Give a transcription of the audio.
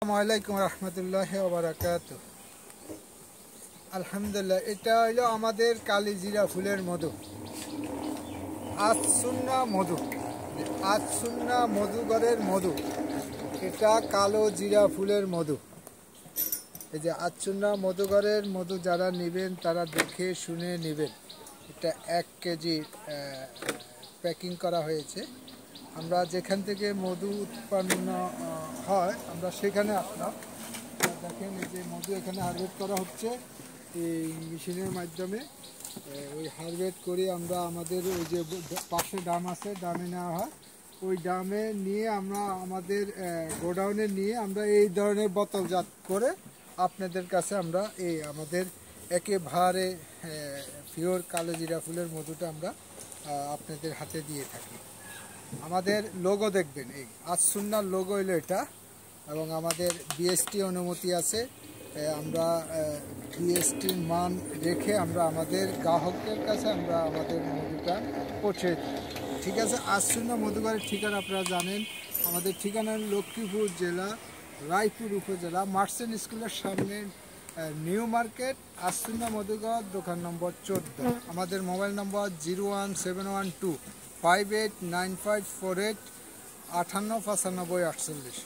আসসালামু রহমতুল্লাহি ওয়া বারাকাতুহু। আলহামদুলিল্লাহ, এটা হলো আমাদের কালিজিরা ফুলের মধু, আজসুন্না মধু। আজসুন্না মধুঘরের মধু, এটা কালো জিরা ফুলের মধু। এই যে আজসুন্না মধুঘরের মধু যারা নেবেন তারা দেখে শুনে নেবেন। এটা 1 কেজি প্যাকিং করা হয়েছে। আমরা যেখান থেকে মধু উৎপন্ন হয় আমরা সেখানে আসলাম। দেখেন এই যে মধু এখানে হারভেস্ট করা হচ্ছে এই মেশিনের মাধ্যমে। ওই হারভেস্ট করে আমরা আমাদের ওই যে পাশে ডাম আছে, ডামে নেওয়া হয়। ওই ডামে নিয়ে আমরা আমাদের গোডাউনে নিয়ে আমরা এই ধরনের বোতলজাত করে আপনাদের কাছে আমরা এই আমাদের একেবারে পিওর কালো জিরা ফুলের মধুটা আমরা আপনাদের হাতে দিয়ে থাকি। আমাদের লোগো দেখবেন, এই আজসুন্নার লোগো হলো এটা, এবং আমাদের বিএসটি অনুমতি আছে। আমরা বিএসটির মান রেখে আমরা আমাদের গ্রাহকের কাছে আমরা আমাদের মধুটা পৌঁছে দিই। ঠিক আছে, আজসুন্না মধুঘরের ঠিকানা আপনারা জানেন। আমাদের ঠিকানা লক্ষ্মীপুর জেলা, রায়পুর উপজেলা, মার্চেন্ট স্কুলের সামনে, নিউ মার্কেট, আজসুন্না মধুঘর, দোকান নম্বর 14। আমাদের মোবাইল নম্বর 01712 589548 589548।